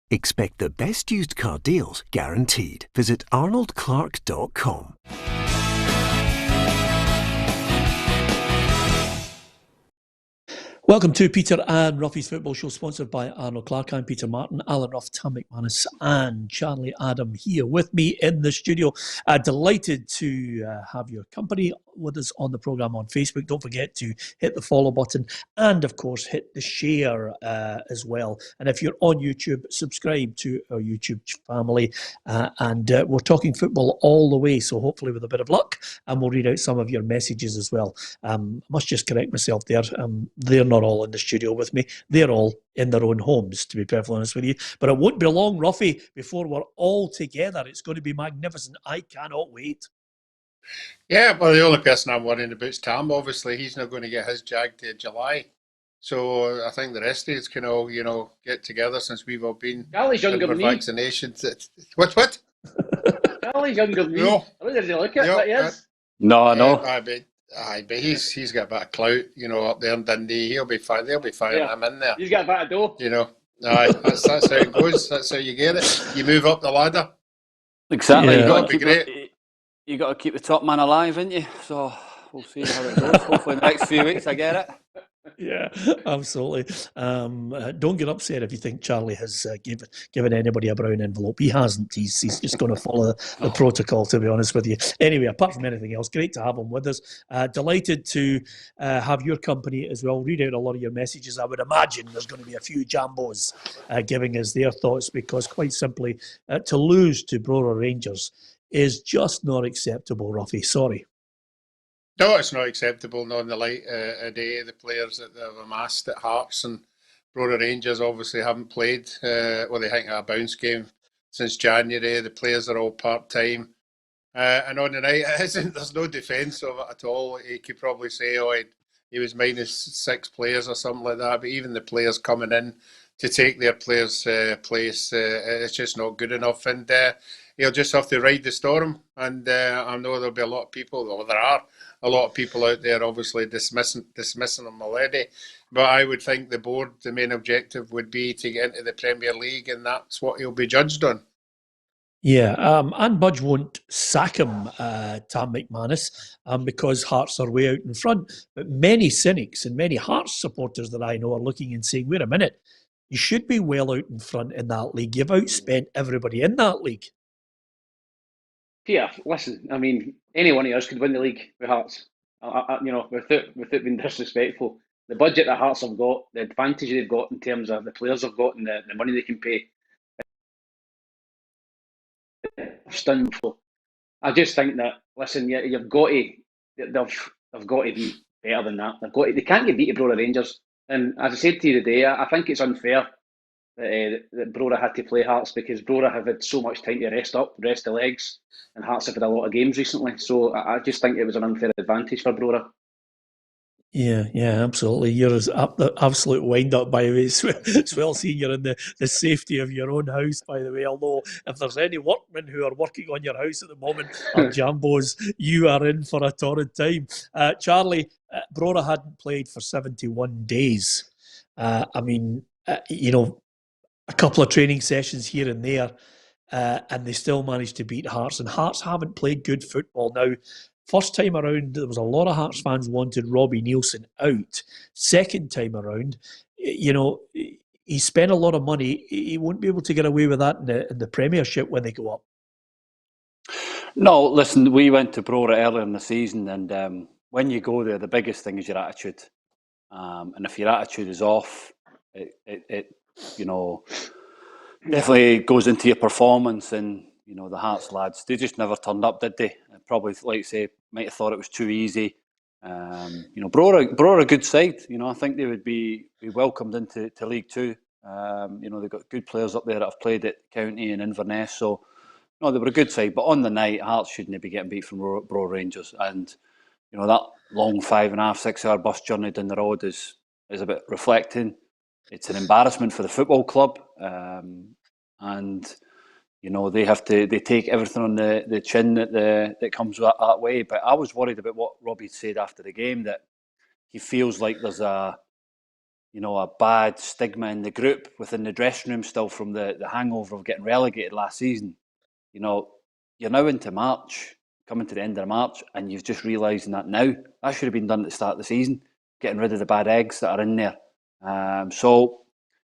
Expect the best used car deals guaranteed. Visit arnoldclark.com. Welcome to Peter and Roughie's Football Show, sponsored by Arnold Clark. I'm Peter Martin, Alan Ruff, Tam McManus and Charlie Adam here with me in the studio. Delighted to have your company with us on the programme on Facebook. Don't forget to hit the follow button and, of course, hit the share as well. And if you're on YouTube, subscribe to our YouTube family. And we're talking football all the way, so hopefully with a bit of luck, and we'll read out some of your messages as well. I must just correct myself there. They're not all in the studio with me. They're all in their own homes, to be perfectly honest with you. But it won't be long, Roughie, before we're all together. It's going to be magnificent. I cannot wait. Yeah, well, the only person I'm worrying about is Tam. Obviously, he's not going to get his jag to July. So I think the rest of us can all, get together since we've all been Charlie's younger than me. Vaccinations. What? Charlie's younger than me. No. I don't know if you look at it, but he is. But he's got a bit of clout, up there in Dundee. He'll be fine. They'll be fine. Yeah. I'm in there. He's got a bit of dough. That's how it goes. That's how you get it. You move up the ladder. Exactly. Yeah. You got to keep the top man alive, ain't you? So we'll see how it goes. Hopefully, in the next few weeks, I get it. Yeah, absolutely. Don't get upset if you think Charlie has given anybody a brown envelope. He hasn't. He's just going to follow the protocol, to be honest with you. Anyway, apart from anything else, great to have him with us. Delighted to have your company as well. Read out a lot of your messages. I would imagine there's going to be a few jambos giving us their thoughts, because quite simply, to lose to Brora Rangers is just not acceptable, Roughie. Sorry. No, it's not acceptable. Not in the light of day. The players that have amassed at Hearts and Brora Rangers obviously haven't played. They think a bounce game since January. The players are all part-time. And on the night, there's no defence of it at all. You could probably say, he was minus 6 players or something like that. But even the players coming in to take their players' place, it's just not good enough. And he'll just have to ride the storm. And I know there'll be a lot of people, there are a lot of people out there obviously dismissing him already. But I would think the board, the main objective would be to get into the Premier League, and that's what he'll be judged on. Yeah, and Budge won't sack him, Tam McManus, because Hearts are way out in front. But many cynics and many Hearts supporters that I know are looking and saying, wait a minute, you should be well out in front in that league. You've outspent everybody in that league. Peter, listen, I mean, any one of us could win the league with Hearts. Without being disrespectful. The budget that Hearts have got, the advantage they've got in terms of the players they've got and the money they can pay. I just think that, listen, they've got to be better than that. They can't get beat to Brora Rangers. And as I said to you today, I think it's unfair that Brora had to play Hearts, because Brora have had so much time to rest the legs, and Hearts have had a lot of games recently. So I just think it was an unfair advantage for Brora. Yeah, absolutely. You're the absolute wind-up, by the way. It's well seen you're in the safety of your own house, by the way. Although, if there's any workmen who are working on your house at the moment or jambos, you are in for a torrid time. Charlie, Brora hadn't played for 71 days. A couple of training sessions here and there, and they still managed to beat Hearts. And Hearts haven't played good football. Now, first time around, there was a lot of Hearts fans wanted Robbie Nielsen out. Second time around, he spent a lot of money. He won't be able to get away with that in the Premiership when they go up. No, listen, we went to Brora earlier in the season, and when you go there, the biggest thing is your attitude. And if your attitude is off, it definitely goes into your performance. And the Hearts lads, they just never turned up, did they? Probably, like I say, might have thought it was too easy. Brora a good side. I think they would be welcomed into League Two. They've got good players up there that have played at County and Inverness. So, no, they were a good side. But on the night, Hearts shouldn't be getting beat from Brora Rangers. And, that long 5.5, 6 hour bus journey down the road is a bit reflecting. It's an embarrassment for the football club. And they take everything on the chin that comes that way. But I was worried about what Robbie said after the game, that he feels like there's a a bad stigma in the group within the dressing room still from the hangover of getting relegated last season. You're now into March, coming to the end of March, and you've just realising that now. That should have been done at the start of the season, getting rid of the bad eggs that are in there. So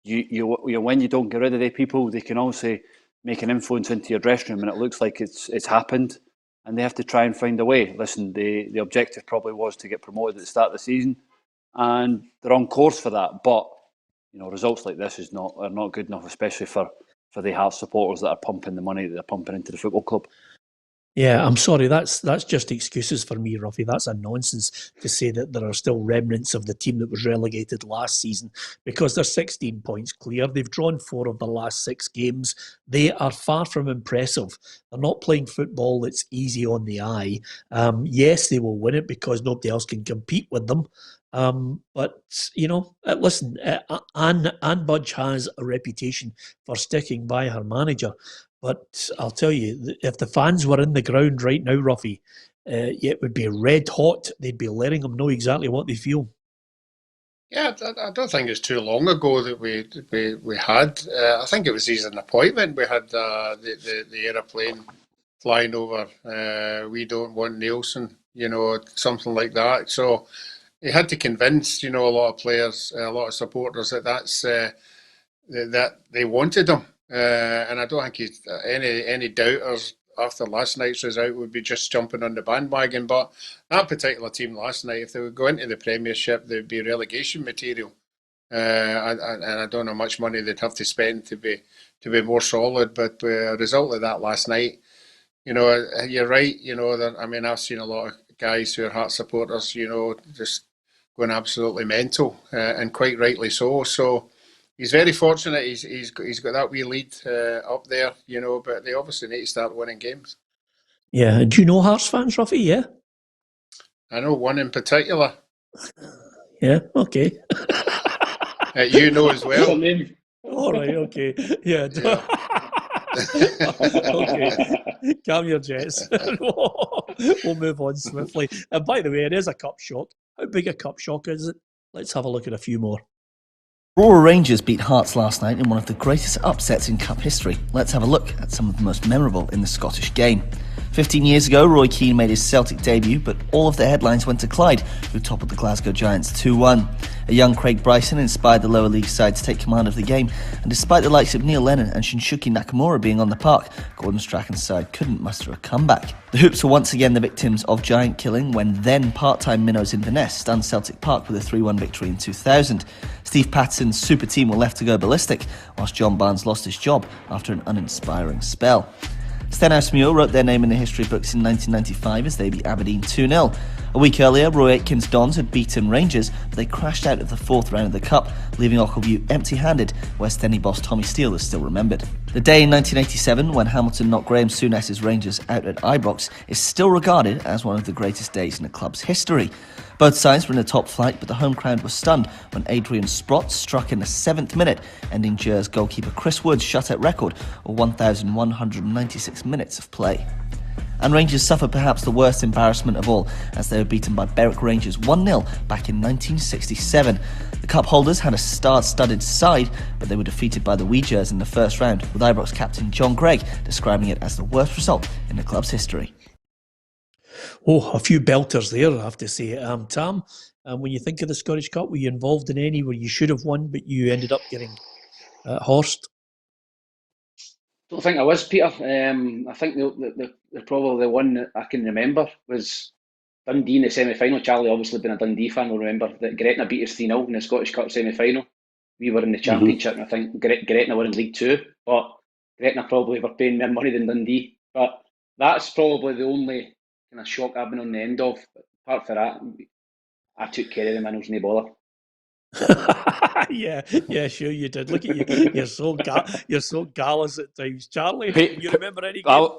when you don't get rid of the people, they can also make an influence into your dressing room, and it looks like it's happened, and they have to try and find a way. Listen, the objective probably was to get promoted at the start of the season, and they're on course for that. But results like this are not good enough, especially for the Hearts supporters that are pumping the money that they're pumping into the football club. Yeah, I'm sorry. That's just excuses for me, Roughie. That's a nonsense to say that there are still remnants of the team that was relegated last season, because they're 16 points clear. They've drawn 4 of the last 6 games. They are far from impressive. They're not playing football that's easy on the eye. Yes, they will win it because nobody else can compete with them. But listen, Anne Budge has a reputation for sticking by her manager. But I'll tell you, if the fans were in the ground right now, Roughie, it would be red hot. They'd be letting them know exactly what they feel. Yeah, I don't think it's too long ago that we had. I think it was an appointment. We had the aeroplane flying over. We don't want Nielsen, something like that. So he had to convince, a lot of players, a lot of supporters that they wanted him. And I don't think any doubters after last night's result would be just jumping on the bandwagon. But that particular team last night, if they would go into the Premiership, they'd be relegation material. And I don't know how much money they'd have to spend to be more solid. But a result like that last night, you're right. I've seen a lot of guys who are Hearts supporters, just going absolutely mental, and quite rightly so. So. He's very fortunate. He's got that wee lead up there, but they obviously need to start winning games. Yeah. Do you know Hearts fans, Roughie? Yeah. I know one in particular. Yeah. Okay. You know as well. What's her name? All right. Okay. Yeah. Okay. Calm your jets. We'll move on swiftly. And by the way, it is a cup shock. How big a cup shock is it? Let's have a look at a few more. Royal Rangers beat Hearts last night in one of the greatest upsets in Cup history. Let's have a look at some of the most memorable in the Scottish game. 15 years ago, Roy Keane made his Celtic debut, but all of the headlines went to Clyde, who toppled the Glasgow Giants 2-1. A young Craig Bryson inspired the lower league side to take command of the game, and despite the likes of Neil Lennon and Shinsuke Nakamura being on the park, Gordon Strachan's side couldn't muster a comeback. The Hoops were once again the victims of giant killing when then part-time minnows Inverness stunned Celtic Park with a 3-1 victory in 2000. Steve Patterson's super team were left to go ballistic, whilst John Barnes lost his job after an uninspiring spell. Stenhousemuir wrote their name in the history books in 1995 as they beat Aberdeen 2-0. A week earlier, Roy Aitken's Dons had beaten Rangers, but they crashed out of the 4th round of the Cup, leaving Ochilview empty-handed, where Stenny boss Tommy Steele is still remembered. The day in 1987, when Hamilton knocked Graham Souness's Rangers out at Ibrox, is still regarded as one of the greatest days in the club's history. Both sides were in the top flight, but the home crowd was stunned when Adrian Sprott struck in the 7th minute, ending Gers goalkeeper Chris Wood's shutout record of 1,196 minutes of play. And Rangers suffered perhaps the worst embarrassment of all, as they were beaten by Berwick Rangers 1-0 back in 1967. The cup holders had a star-studded side, but they were defeated by the Weegers in the first round, with Ibrox captain John Gregg describing it as the worst result in the club's history. Oh, a few belters there, I have to say. Tam, when you think of the Scottish Cup, were you involved in any where you should have won, but you ended up getting horsed? Don't think I was, Peter. I think the probably the one that I can remember was Dundee in the semi-final. Charlie, obviously being a Dundee fan, will remember that Gretna beat us 3-0 in the Scottish Cup semi-final. We were in the Championship, and I think Gretna were in League 2, but Gretna probably were paying more money than Dundee. But that's probably the only kind of shock I've been on the end of. Apart from that, I took care of the minnows, no bother. yeah, sure you did. Look at you. You're so gallous at times, Charlie. You remember any game?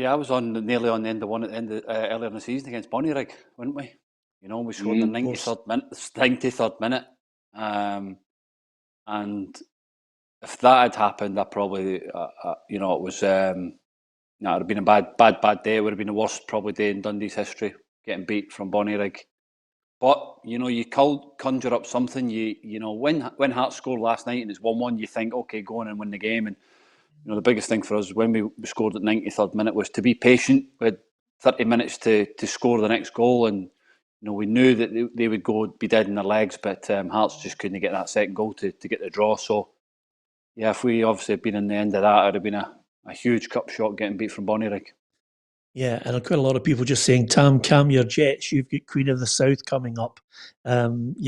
I was nearly on the end of one at the end of, earlier in the season against Bonnyrigg, weren't we? We scored in the 93rd minute. And if that had happened, I probably, it was, it would have been a bad day. It would have been the worst probably day in Dundee's history, getting beat from Bonnyrigg. But you conjure up something. When Hearts scored last night and it's 1-1, you think, okay, go on and win the game. And the biggest thing for us when we scored at 93rd minute was to be patient. We had 30 minutes to score the next goal, and we knew that they would be dead in their legs, but Hearts just couldn't get that second goal to get the draw. So yeah, if we obviously had been in the end of that, it would have been a huge cup shot getting beat from Bonnyrigg. Yeah, and quite a lot of people just saying, Tam, calm your jets. You've got Queen of the South coming up. There might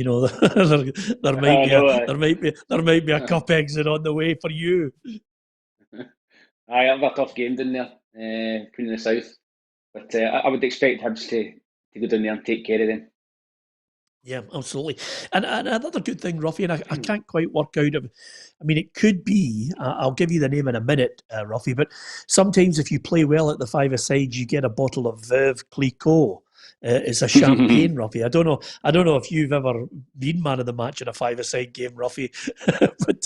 be a cup exit on the way for you. I have a tough game down there, Queen of the South, but I would expect Hibs to go down there and take care of them. Yeah, absolutely. And another good thing, Roughie, and I can't quite work out of. I mean, it could be. I'll give you the name in a minute, Roughie. But sometimes, if you play well at the five-a-side, you get a bottle of Veuve Clicquot. It's a champagne, Roughie. I don't know if you've ever been man of the match in a five-a-side game, Roughie. But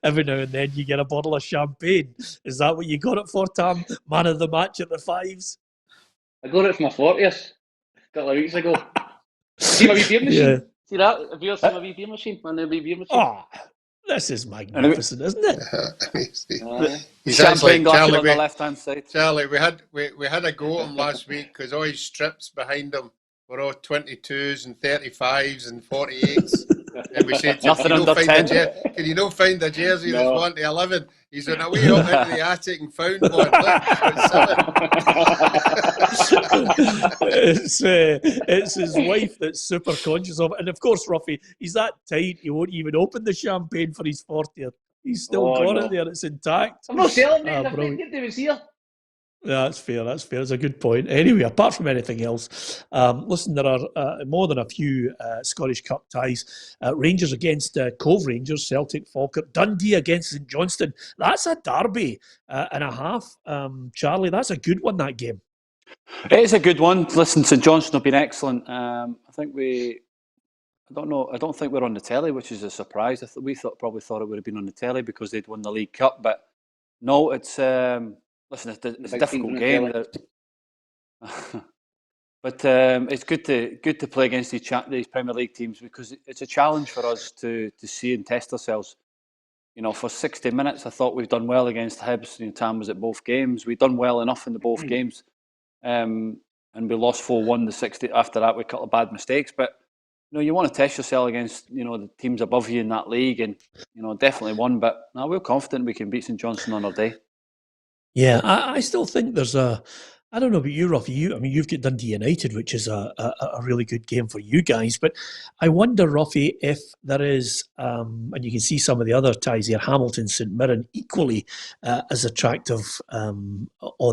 every now and then you get a bottle of champagne. Is that what you got it for, Tam? Man of the match at the fives? I got it for my 40th a couple of weeks ago. See my wee beer machine? Yeah. See that? Have you ever seen my wee beer machine? My new wee beer machine? Oh, this is magnificent, isn't it? Champagne glass on the left-hand side. Charlie, we had a go at him last week because all his strips behind him were all 22s and 35s and 48s. And we said, nothing under 10. Can you not find a jersey that's 1 to 11? He's on a way up into the attic and found one. It's his wife that's super conscious of it. And of course, Roughie, he's that tight, he won't even open the champagne for his 40th. He's still got it there, it's intact. I'm not celebrating, I think it was here. Yeah, that's fair. It's a good point. Anyway, apart from anything else, listen, there are more than a few Scottish Cup ties. Rangers against Cove Rangers, Celtic Falkirk, Dundee against St Johnstone. That's a derby and a half. Charlie, that's a good one, that game. It is a good one. Listen, St Johnstone have been excellent. I don't think we're on the telly, which is a surprise. We probably thought it would have been on the telly because they'd won the League Cup, but no, it's... Listen, it's a difficult game, but it's good to play against these Premier League teams because it's a challenge for us to see and test ourselves. For 60 minutes, I thought we've done well against Hibs. Tam was at both games. We've done well enough in the both games, and we lost 4-1 the 60. After that, we got a bad mistakes, but you want to test yourself against the teams above you in that league, and definitely won. But now we're confident we can beat St Johnstone on our day. Yeah, I still think there's I don't know about you, Roughie. You've got Dundee United, which is a really good game for you guys. But I wonder, Roughie, if there is, and you can see some of the other ties here, Hamilton, St Mirren, equally as attractive on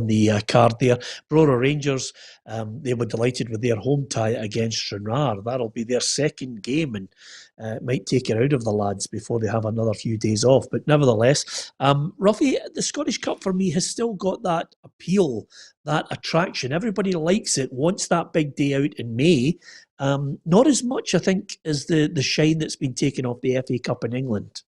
the card there. Brora Rangers, they were delighted with their home tie against Stranraer. That'll be their second game, and might take it out of the lads before they have another few days off. But nevertheless, Roughie, the Scottish Cup for me has still got that appeal, that attraction. Everybody likes it, wants that big day out in May. Not as much, I think, as the shine that's been taken off the FA Cup in England.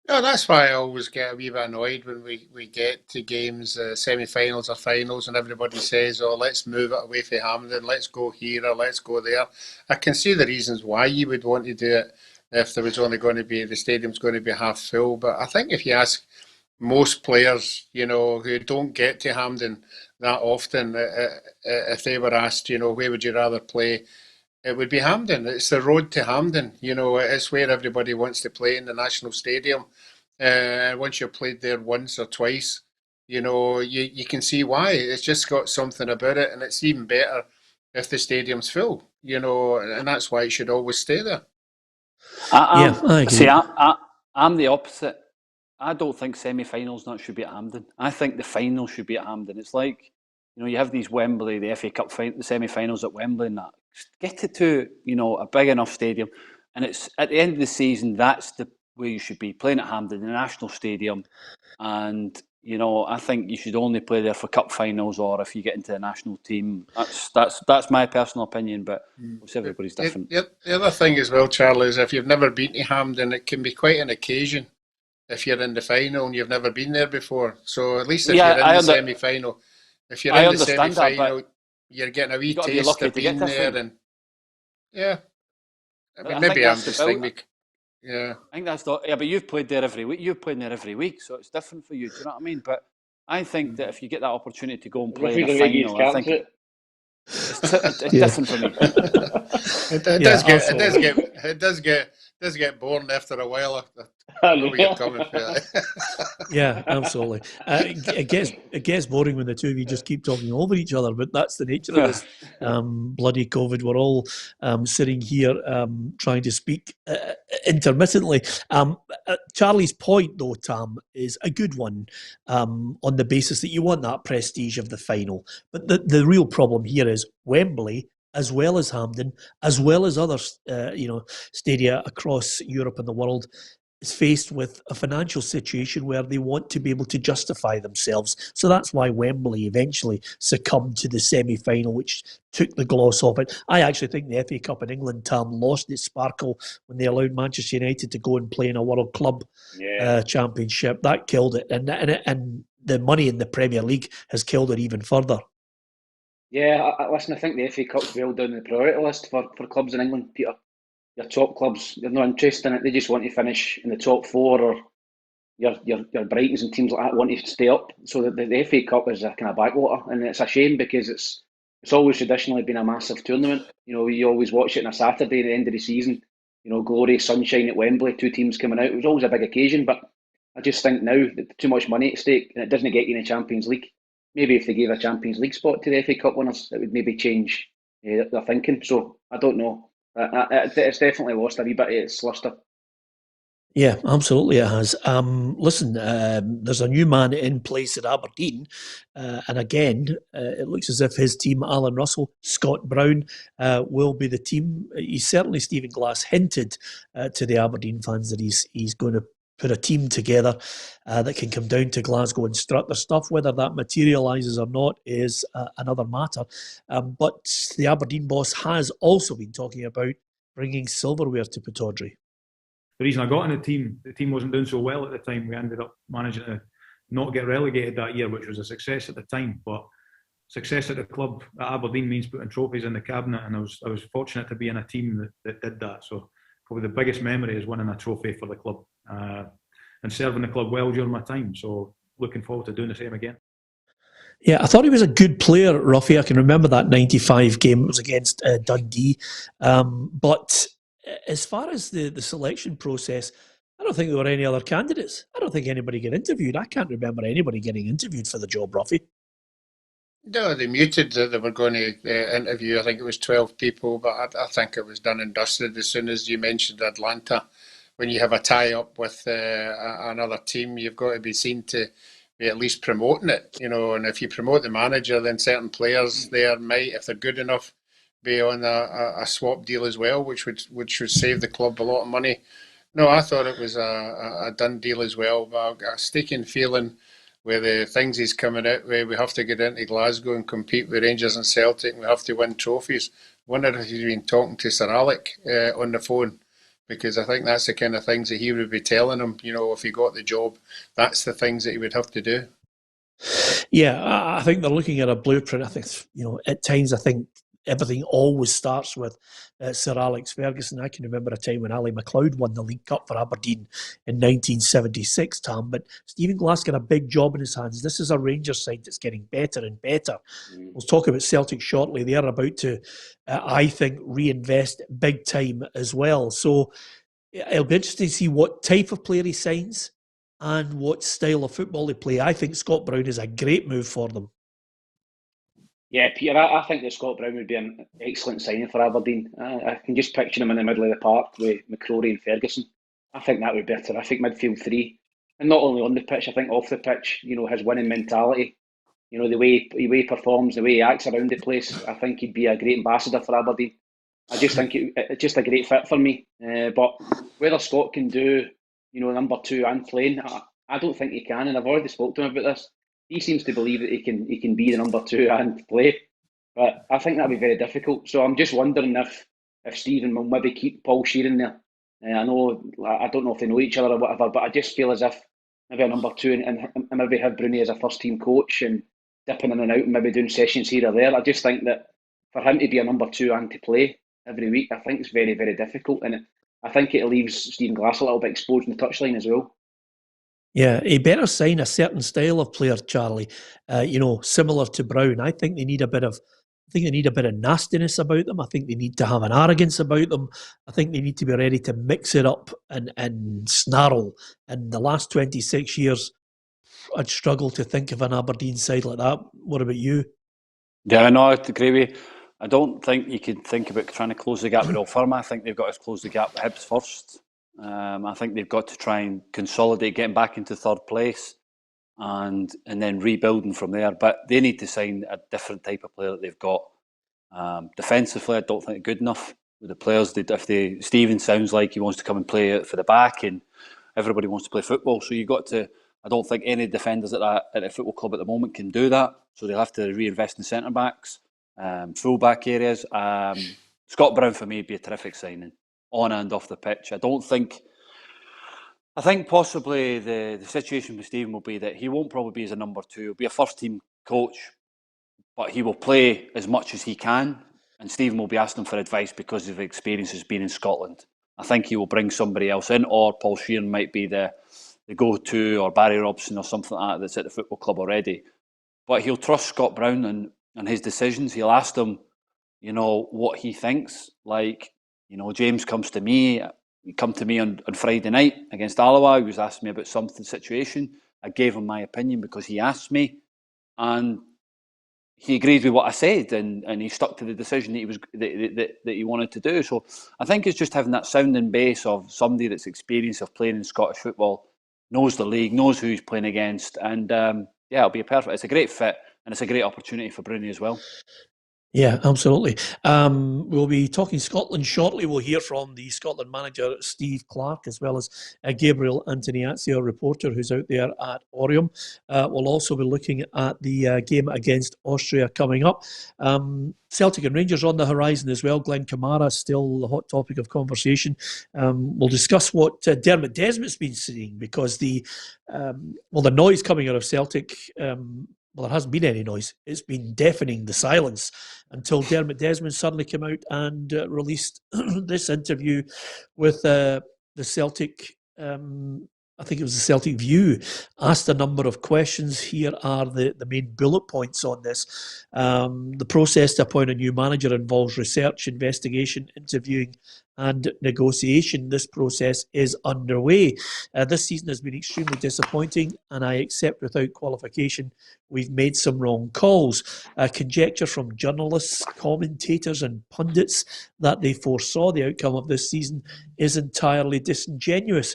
No, that's why I always get a wee bit annoyed when we get to games, semi-finals or finals, and everybody says, oh, let's move it away from Hampden, let's go here or let's go there. I can see the reasons why you would want to do it if there was only going to be, the stadium's going to be half full. But I think if you ask most players, who don't get to Hampden that often, if they were asked, where would you rather play? It would be Hampden. It's the road to Hampden. It's where everybody wants to play in the National Stadium. Once you've played there once or twice, you can see why. It's just got something about it, and it's even better if the stadium's full, and that's why it should always stay there. I agree. See, I'm the opposite. I don't think semi-finals should be at Hampden. I think the final should be at Hampden. It's like, you have these Wembley, the FA Cup the semi-finals at Wembley, and that. Get it to, a big enough stadium. And it's at the end of the season, that's the way you should be, playing at Hampden, the National Stadium. And, I think you should only play there for cup finals or if you get into the national team. That's my personal opinion, but everybody's different. The other thing as well, Charlie, is if you've never been to Hampden, it can be quite an occasion if you're in the final and you've never been there before. So at least if you're in the semi-final, if you're in the semi-final, you're getting a wee You've got to be taste lucky of to get being to a there, final. and yeah. I mean, I maybe think I'm that's the just build. thinking. Yeah. I think that's the. Yeah, but you've played there every week. You've played there every week, so it's different for you. Do you know what I mean? But I think that if you get that opportunity to go and play in a final, I think it's different for me. It does get boring after a while. I know where you're coming from. Yeah, absolutely. It gets boring when the two of you just keep talking over each other, but that's the nature of this bloody COVID. We're all sitting here trying to speak intermittently. Charlie's point, though, Tam, is a good one on the basis that you want that prestige of the final. But the real problem here is Wembley, as well as Hampden, as well as other stadia across Europe and the world, is faced with a financial situation where they want to be able to justify themselves. So that's why Wembley eventually succumbed to the semi-final, which took the gloss off it. I actually think the FA Cup in England, Tam, lost its sparkle when they allowed Manchester United to go and play in a World Club Championship. That killed it. And the money in the Premier League has killed it even further. Yeah, listen, I think the FA Cup's well down the priority list for clubs in England, Peter. Your top clubs, they're not interested in it. They just want to finish in the top four, or your Brightons and teams like that want to stay up. So the FA Cup is a kind of backwater, and it's a shame because it's always traditionally been a massive tournament. You know, you always watch it on a Saturday at the end of the season. You know, glory, sunshine at Wembley, two teams coming out. It was always a big occasion, but I just think now that too much money at stake and it doesn't get you in the Champions League. Maybe if they gave a Champions League spot to the FA Cup winners, it would maybe change their thinking. So I don't know. It's definitely lost a wee bit of its lustre. Yeah, absolutely it has. Listen, there's a new man in place at Aberdeen, and again, it looks as if his team, Alan Russell, Scott Brown, will be the team. Certainly, Stephen Glass hinted to the Aberdeen fans that he's going to put a team together that can come down to Glasgow and strut their stuff. Whether that materialises or not is another matter. But the Aberdeen boss has also been talking about bringing silverware to Pittodrie. The reason I got in the team wasn't doing so well at the time. We ended up managing to not get relegated that year, which was a success at the time. But success at the club at Aberdeen means putting trophies in the cabinet, and I was fortunate to be in a team that did that. So probably the biggest memory is winning a trophy for the club and serving the club well during my time. So looking forward to doing the same again. Yeah, I thought he was a good player, Roughie. I can remember that 95 game. It was against Dundee. But as far as the selection process, I don't think there were any other candidates. I don't think anybody got interviewed. I can't remember anybody getting interviewed for the job, Roughie. No, they muted that they were going to interview. I think it was 12 people, but I think it was done and dusted as soon as you mentioned Atlanta. When you have a tie-up with another team, you've got to be seen to be at least promoting it, you know. And if you promote the manager, then certain players there might, if they're good enough, be on a swap deal as well, which would save the club a lot of money. No, I thought it was a done deal as well. But I've got a sticking feeling with the things he's coming out with, we have to get into Glasgow and compete with Rangers and Celtic, and we have to win trophies. I wonder if he's been talking to Sir Alec on the phone, because I think that's the kind of things that he would be telling him, you know, if he got the job, that's the things that he would have to do. Yeah, I think they're looking at a blueprint. I think, you know, at times I think everything always starts with Sir Alex Ferguson. I can remember a time when Ali MacLeod won the League Cup for Aberdeen in 1976, Tam. But Stephen Glass got a big job in his hands. This is a Rangers side that's getting better and better. We'll talk about Celtic shortly. They are about to, I think, reinvest big time as well. So it'll be interesting to see what type of player he signs and what style of football they play. I think Scott Brown is a great move for them. Yeah, Peter, I think that Scott Brown would be an excellent signing for Aberdeen. I can just picture him in the middle of the park with McCrory and Ferguson. I think that would be a terrific midfield three. And not only on the pitch, I think off the pitch, you know, his winning mentality, you know, the way he performs, the way he acts around the place, I think he'd be a great ambassador for Aberdeen. I just think it's just a great fit for me. But whether Scott can do, you know, number two and playing, I don't think he can. And I've already spoke to him about this. He seems to believe that he can be the number two and play, but I think that'd be very difficult. So I'm just wondering if Stephen will maybe keep Paul Sheeran there. I don't know if they know each other or whatever, but I just feel as if maybe a number two and maybe have Bruni as a first team coach and dipping in and out and maybe doing sessions here or there. I just think that for him to be a number 2 and to play every week, I think it's very, very difficult. And I think it leaves Stephen Glass a little bit exposed in the touchline as well. Yeah, he better sign a certain style of player, Charlie. Similar to Brown. I think they need a bit of nastiness about them. I think they need to have an arrogance about them. I think they need to be ready to mix it up and snarl. And the last 26 years, I'd struggle to think of an Aberdeen side like that. What about you? Yeah, no, I agree with you. I don't think you could think about trying to close the gap with Old Firm. I think they've got to close the gap with Hibs first. I think they've got to try and consolidate, getting back into third place and then rebuilding from there. But they need to sign a different type of player that they've got. Defensively, I don't think they're good enough with the players. Steven sounds like he wants to come and play for the back, and everybody wants to play football. So you've got to. I don't think any defenders at a football club at the moment can do that. So they'll have to reinvest in centre backs, full back areas. Scott Brown for me would be a terrific signing on and off the pitch. I think possibly the situation with Steven will be that he won't probably be as a number 2. He'll be a first team coach, but he will play as much as he can. And Steven will be asking for advice because of his experiences being in Scotland. I think he will bring somebody else in, or Paul Sheeran might be the go-to, or Barry Robson or something like that that's at the football club already. But he'll trust Scott Brown and his decisions. He'll ask him, what he thinks. Like, James comes to me. He come to me on Friday night against Alloa. He was asking me about something situation. I gave him my opinion because he asked me, and he agreed with what I said, and he stuck to the decision that he wanted to do. So I think it's just having that sounding base of somebody that's experienced of playing in Scottish football, knows the league, knows who he's playing against, and it'll be perfect. It's a great fit, and it's a great opportunity for Bruni as well. Yeah, absolutely. We'll be talking Scotland shortly. We'll hear from the Scotland manager, Steve Clarke, as well as Gabriel Antoniazzi, a reporter who's out there at Orium. We'll also be looking at the game against Austria coming up. Celtic and Rangers on the horizon as well. Glenn Kamara still the hot topic of conversation. We'll discuss what Dermot Desmond's been seeing, because the noise coming out of Celtic... there hasn't been any noise. It's been deafening, the silence, until Dermot Desmond suddenly came out and released this interview with the Celtic, I think it was the Celtic View, asked a number of questions. Here are the main bullet points on this. The process to appoint a new manager involves research, investigation, interviewing and negotiation. This process is underway. This season has been extremely disappointing, and I accept without qualification we've made some wrong calls. Conjecture from journalists, commentators and pundits that they foresaw the outcome of this season is entirely disingenuous.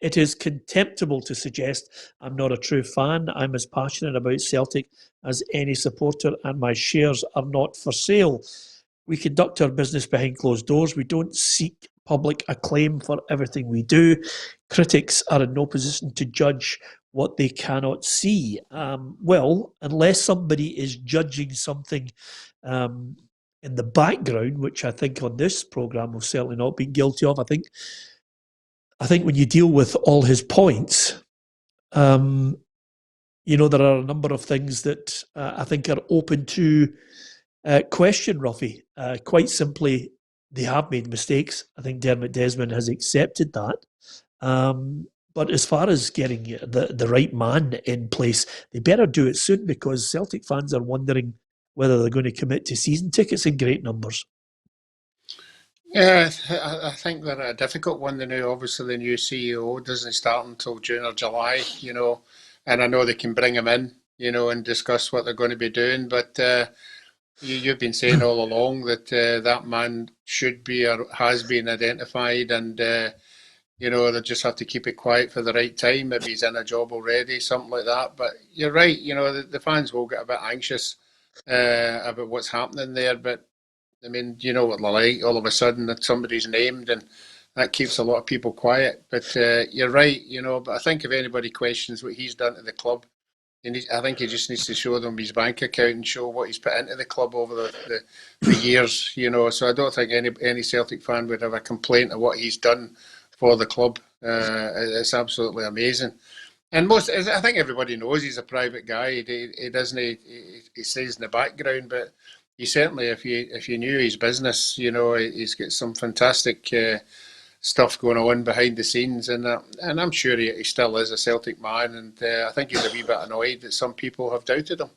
It is contemptible to suggest I'm not a true fan. I'm as passionate about Celtic as any supporter, and my shares are not for sale. We conduct our business behind closed doors. We don't seek public acclaim for everything we do. Critics are in no position to judge what they cannot see. Unless somebody is judging something in the background, which I think on this programme we've certainly not been guilty of. I think when you deal with all his points, there are a number of things that I think are open to question, Roughie. Quite simply, they have made mistakes. I think Dermot Desmond has accepted that. But as far as getting the right man in place, they better do it soon, because Celtic fans are wondering whether they're going to commit to season tickets in great numbers. Yeah, I think they're a difficult one now. Obviously, the new CEO doesn't start until June or July, and I know they can bring him in, and discuss what they're going to be doing. But you've been saying all along that that man should be or has been identified, and they just have to keep it quiet for the right time. Maybe he's in a job already, something like that. But you're right, the fans will get a bit anxious about what's happening there. But I mean, you know what they're like. All of a sudden, that somebody's named, and that keeps a lot of people quiet. But you're right, But I think if anybody questions what he's done to the club, I think he just needs to show them his bank account and show what he's put into the club over the years, So I don't think any Celtic fan would have a complaint of what he's done for the club. It's absolutely amazing. And I think everybody knows he's a private guy. He doesn't. He stays in the background, but he certainly, if you knew his business, he's got some fantastic stuff going on behind the scenes, and I'm sure he still is a Celtic man. And I think he's a wee bit annoyed that some people have doubted him.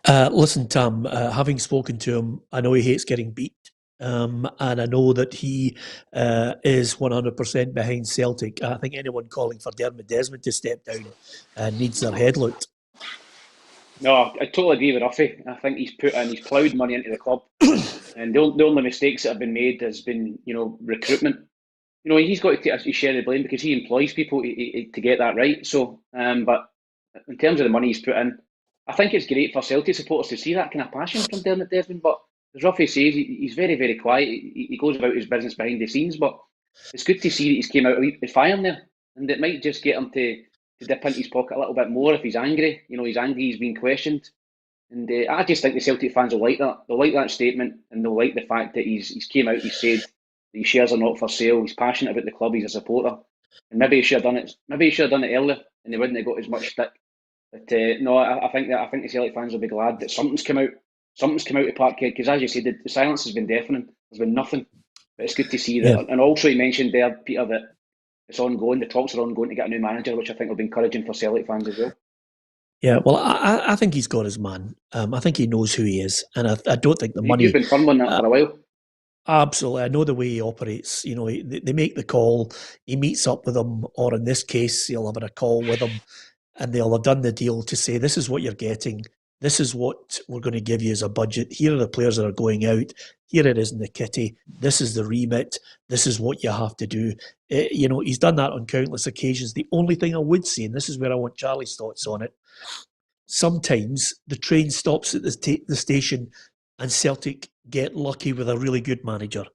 Listen, Tam, having spoken to him, I know he hates getting beat. And I know that he is 100% behind Celtic. I think anyone calling for Darren Jackson to step down needs their head looked. No, I totally agree with Roughie. I think he's ploughed money into the club, and the only mistakes that have been made has been, recruitment. He's got to take his share of the blame because he employs people to get that right. So, but in terms of the money he's put in, I think it's great for Celtic supporters to see that kind of passion from Dermot Desmond. But as Roughie says, he's very, very quiet. He goes about his business behind the scenes. But it's good to see that he's came out with fire there, and it might just get him to dip into his pocket a little bit more if he's angry. He's angry, he's being questioned. And I just think the Celtic fans will like that. They'll like that statement, and they'll like the fact that he's came out, he's said that his shares are not for sale, he's passionate about the club, he's a supporter. And maybe he should have done it. Maybe he should have done it earlier, and they wouldn't have got as much stick. But no, I think the Celtic fans will be glad that something's come out of Parkhead, because as you said, the silence has been deafening. There's been nothing. But it's good to see that. Yeah. And also, you mentioned there, Peter, that it's ongoing. The talks are ongoing to get a new manager, which I think will be encouraging for Celtic fans as well. Yeah, well, I think he's got his man. I think he knows who he is, and I don't think the money. You've been firm on that for a while. Absolutely, I know the way he operates. They make the call. He meets up with them, or in this case, he'll have a call with them, and they'll have done the deal to say, "This is what you're getting. This is what we're going to give you as a budget. Here are the players that are going out. Here it is in the kitty. This is the remit. This is what you have to do." He's done that on countless occasions. The only thing I would say, and this is where I want Charlie's thoughts on it, sometimes the train stops at the station and Celtic get lucky with a really good manager.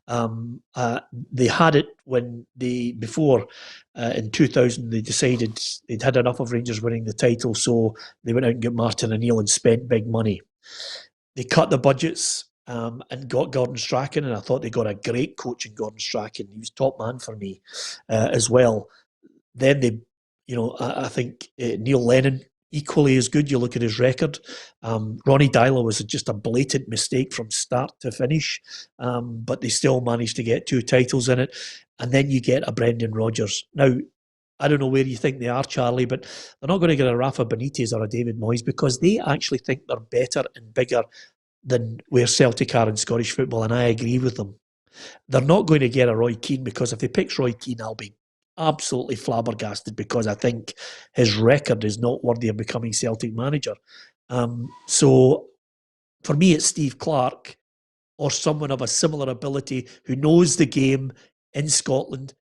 They had it when before in 2000 they decided they'd had enough of Rangers winning the title, so they went out and got Martin O'Neill and spent big money. They cut the budgets and got Gordon Strachan, and I thought they got a great coach in Gordon Strachan. He was top man for me as well. Then they, I think Neil Lennon, equally as good. You look at his record. Ronnie Dyler was just a blatant mistake from start to finish, but they still managed to get 2 titles in it. And then you get a Brendan Rodgers. Now, I don't know where you think they are, Charlie, but they're not going to get a Rafa Benitez or a David Moyes because they actually think they're better and bigger than where Celtic are in Scottish football, and I agree with them. They're not going to get a Roy Keane because if they pick Roy Keane, I'll be absolutely flabbergasted because I think his record is not worthy of becoming Celtic manager. So for me, it's Steve Clarke or someone of a similar ability who knows the game in Scotland,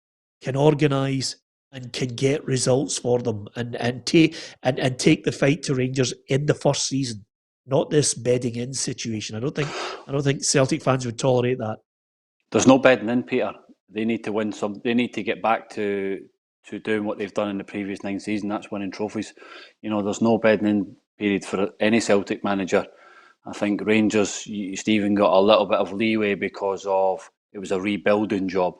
can organise and can get results for them and take the fight to Rangers in the first season, not this bedding in situation. I don't think Celtic fans would tolerate that. There's no bedding in, Peter. They need to win some. They need to get back to doing what they've done in the previous 9 seasons. That's winning trophies. There's no bedding in period for any Celtic manager. I think Rangers, Stephen got a little bit of leeway because of it was a rebuilding job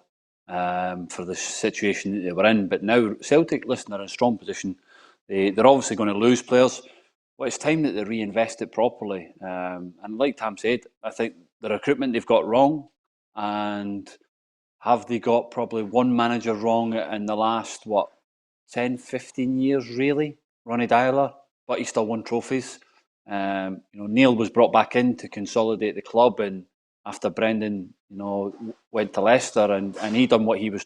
for the situation that they were in. But now Celtic, listen, are in a strong position. They're obviously going to lose players. But it's time that they reinvest it properly. And like Tam said, I think the recruitment they've got wrong, and have they got probably one manager wrong in the last, 10, 15 years, really? Ronnie Dyler, but he still won trophies. Neil was brought back in to consolidate the club, and after Brendan, went to Leicester, and he done what he was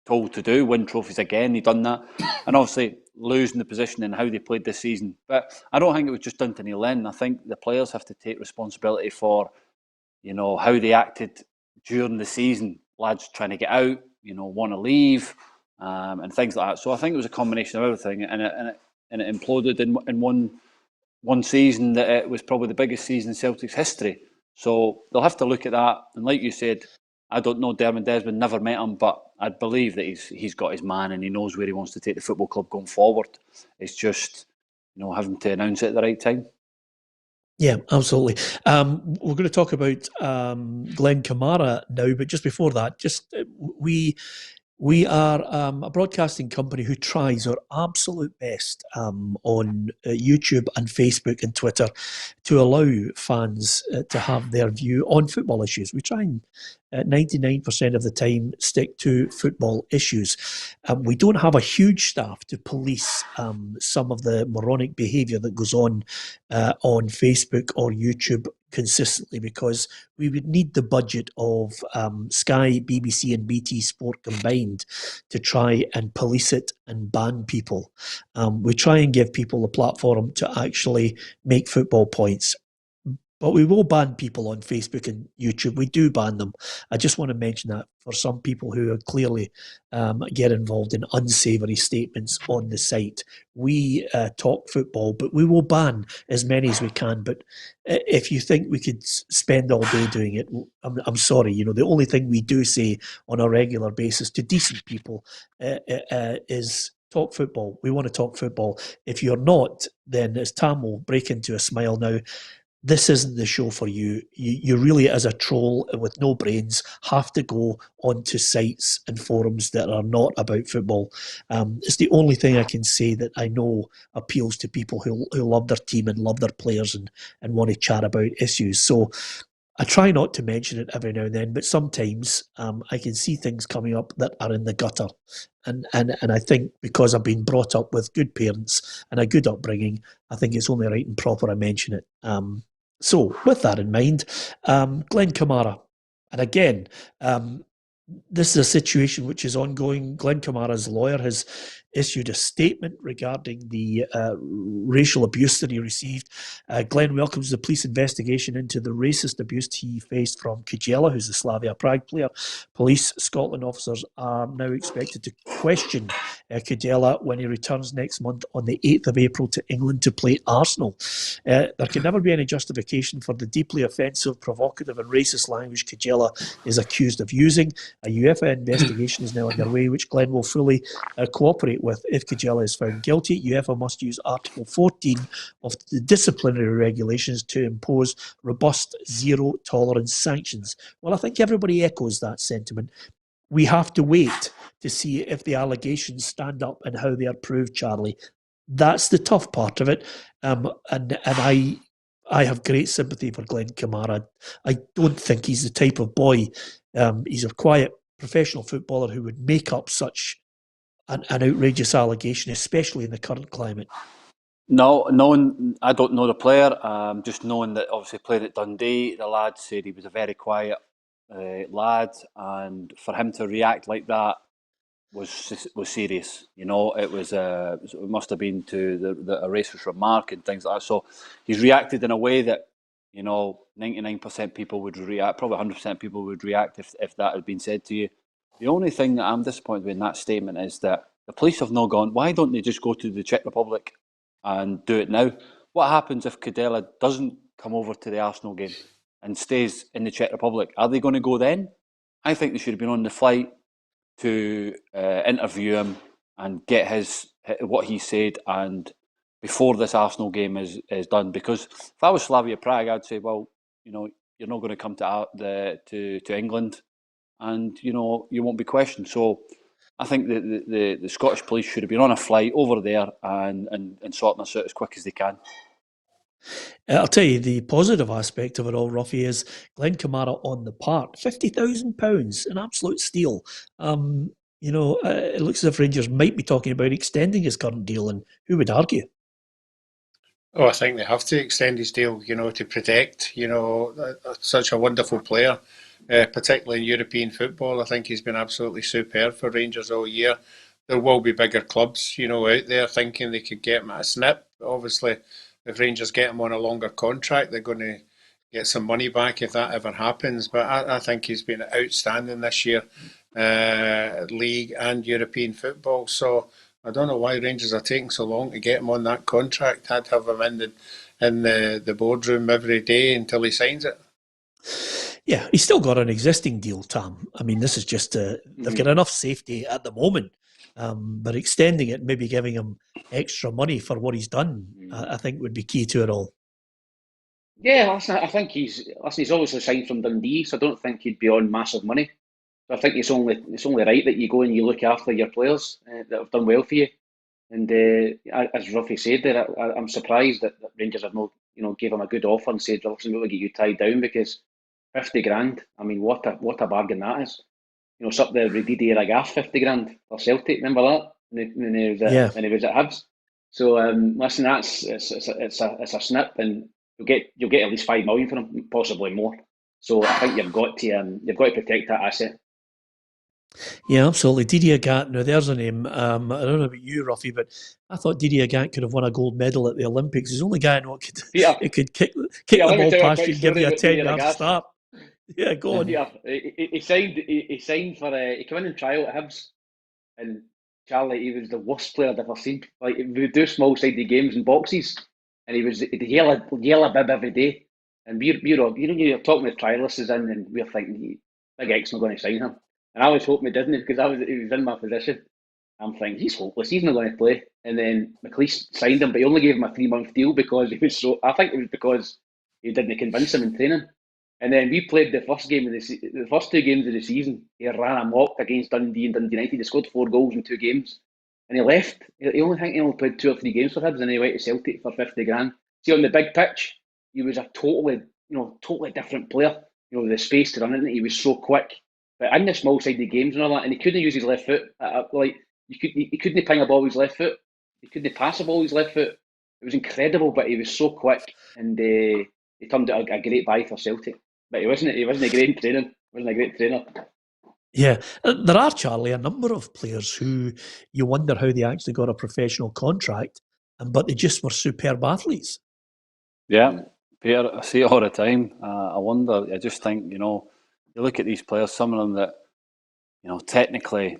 told to do, win trophies again. He done that. And obviously losing the position in how they played this season. But I don't think it was just down to Neil Lennon. I think the players have to take responsibility for, how they acted during the season. Lads trying to get out, want to leave, and things like that. So I think it was a combination of everything, and it imploded in one season that it was probably the biggest season in Celtic's history. So they'll have to look at that. And like you said, I don't know Dermot Desmond, never met him, but I believe that he's got his man and he knows where he wants to take the football club going forward. It's just having to announce it at the right time. Yeah, absolutely. We're going to talk about Glenn Kamara now, but just before that, We are a broadcasting company who tries our absolute best on YouTube and Facebook and Twitter to allow fans to have their view on football issues. We try and 99% of the time stick to football issues. We don't have a huge staff to police some of the moronic behaviour that goes on Facebook or YouTube consistently, because we would need the budget of Sky, BBC and BT Sport combined to try and police it and ban people. We try and give people a platform to actually make football points. But we will ban people on Facebook and YouTube. We do ban them. I just want to mention that for some people who are clearly get involved in unsavoury statements on the site. We talk football, but we will ban as many as we can. But if you think we could spend all day doing it, I'm sorry. You know, the only thing we do say on a regular basis to decent people is talk football. We want to talk football. If you're not, then as Tam will break into a smile now, this isn't the show for you. You really, as a troll with no brains, have to go onto sites and forums that are not about football. It's the only thing I can say that I know appeals to people who love their team and love their players and want to chat about issues. So I try not to mention it every now and then, but sometimes I can see things coming up that are in the gutter. And I think because I've been brought up with good parents and a good upbringing, I think it's only right and proper I mention it. So, with that in mind, Glenn Kamara. And again, this is a situation which is ongoing. Glenn Kamara's lawyer has issued a statement regarding the racial abuse that he received. Glenn welcomes the police investigation into the racist abuse he faced from Kujela, who's the Slavia Prague player. Police Scotland officers are now expected to question Kujela when he returns next month on the 8th of April to England to play Arsenal. There can never be any justification for the deeply offensive, provocative and racist language Kujela is accused of using. A UEFA investigation is now underway, which Glenn will fully cooperate with. If Kujela is found guilty, UEFA must use Article 14 of the disciplinary regulations to impose robust zero-tolerance sanctions. Well, I think everybody echoes that sentiment. We have to wait to see if the allegations stand up and how they are proved, Charlie. That's the tough part of it. And I have great sympathy for Glenn Kamara. I don't think he's the type of boy. He's a quiet professional footballer who would make up such an outrageous allegation, especially in the current climate. No, I don't know the player. Just knowing that obviously played at Dundee, the lad said he was a very quiet lad, and for him to react like that was serious. You know, it must have been to a racist remark and things like that. So he's reacted in a way that, you know, 99% people would react, probably 100% people would react if that had been said to you. The only thing that I'm disappointed with in that statement is that the police have not gone, why don't they just go to the Czech Republic and do it now? What happens if Kujela doesn't come over to the Arsenal game and stays in the Czech Republic? Are they going to go then? I think they should have been on the flight to interview him and get what he said, and before this Arsenal game is done. Because if I was Slavia Prague, I'd say, well, you know, you're not going to come to England, and you know you won't be questioned. So I think that the Scottish police should have been on a flight over there and sorting this out as quick as they can. I'll tell you, the positive aspect of it all, Roughie, is Glenn Kamara on the park. £50,000, an absolute steal. You know, it looks as if Rangers might be talking about extending his current deal, and who would argue? Oh, I think they have to extend his deal, you know, to protect, you know, such a wonderful player, particularly in European football. I think he's been absolutely superb for Rangers all year. There will be bigger clubs, you know, out there thinking they could get him at a snip. Obviously, if Rangers get him on a longer contract, they're going to get some money back if that ever happens. But I think he's been outstanding this year, league and European football. So I don't know why Rangers are taking so long to get him on that contract. I'd have him in the boardroom every day until he signs it. Yeah, he's still got an existing deal, Tam. I mean, this is just they've got enough safety at the moment, but extending it, maybe giving him extra money for what he's done, I think would be key to it all. Yeah, I think he's obviously signed from Dundee, so I don't think he'd be on massive money. So I think it's only right that you go and you look after your players that have done well for you. And as Roughie said there, I'm surprised that Rangers have not, gave him a good offer and said, "Listen, we'll get you tied down," because 50 grand. I mean, what a bargain that is. It's up there with Didier Agath, 50 grand for Celtic. Remember that when he was at Hibs. So listen, it's a snip, and you'll get at least 5 million for him, possibly more. So I think you've got to protect that asset. Yeah, absolutely. Didier Gant. Now, there's a name. I don't know about you, Roughie, but I thought Didier Gant could have won a gold medal at the Olympics. He's the only guy I know it could kick the ball past you and give you a 10-yard start. Yeah, go on. Yeah, he signed for. He came in and trial at Hibs, and Charlie, he was the worst player I'd ever seen. Like, we would do small-sided games in boxes, and he'd yell a bib every day. And you're talking to trialists in, and we're thinking, Big X's not going to sign him. And I was hoping he didn't, because he was in my position. I'm thinking, he's hopeless, he's not going to play. And then McLeish signed him, but he only gave him a 3-month deal because he was I think it was because he didn't convince him in training. And then we played the first 2 games of the season. He ran amok against Dundee and Dundee United. He scored 4 goals in 2 games. And he left. He only played 2 or 3 games for Hibs, and he went to Celtic for 50 grand. See, on the big pitch, he was a totally different player. The space to run into, he was so quick. But in the small-sided games and all that, and he couldn't use his left foot. He couldn't ping a ball with his left foot. He couldn't pass a ball with his left foot. It was incredible, but he was so quick, and he turned out a great buy for Celtic. But he wasn't a great training. Wasn't a great trainer. Yeah, there are, Charlie, a number of players who you wonder how they actually got a professional contract, but they just were superb athletes. Yeah, Peter, I see it all the time. I wonder. I just think, you look at these players. Some of them that, technically,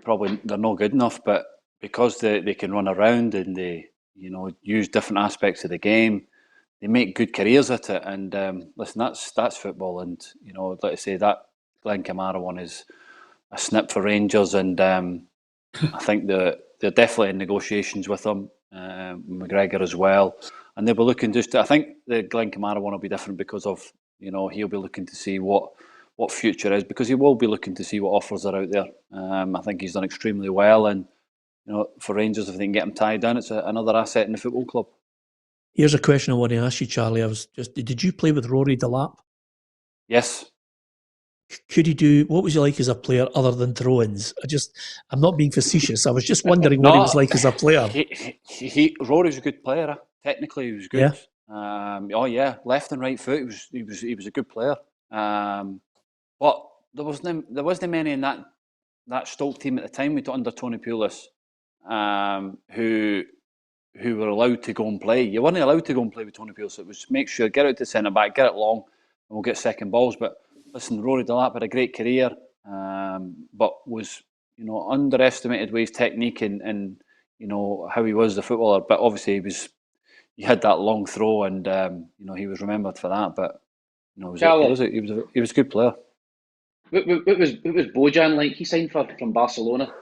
probably they're not good enough, but because they can run around and they, use different aspects of the game, they make good careers at it. And listen, that's football. And like I say, that Glenn Kamara one is a snip for Rangers, and I think they're definitely in negotiations with him, McGregor as well. And they'll be looking I think the Glenn Kamara one will be different because of, he'll be looking to see what future is, because he will be looking to see what offers are out there. I think he's done extremely well, and for Rangers, if they can get him tied down, it's another asset in the football club. Here's a question I want to ask you, Charlie. Did you play with Rory Delap? Yes. What was he like as a player other than throw-ins? I'm not being facetious. I was just wondering what he was like as a player. Rory's a good player. Technically, he was good. Yeah. Left and right foot. He was a good player. But there wasn't many in that Stoke team at the time. We got under Tony Pulis, who were allowed to go and play. You weren't allowed to go and play with Tony Pulis. It was make sure, get out to centre back, get it long, and we'll get second balls. But listen, Rory Delap had a great career, but was underestimated with his technique and how he was the footballer. But obviously he had that long throw, and he was remembered for that. But he was a good player. What was Bojan like? He signed from Barcelona.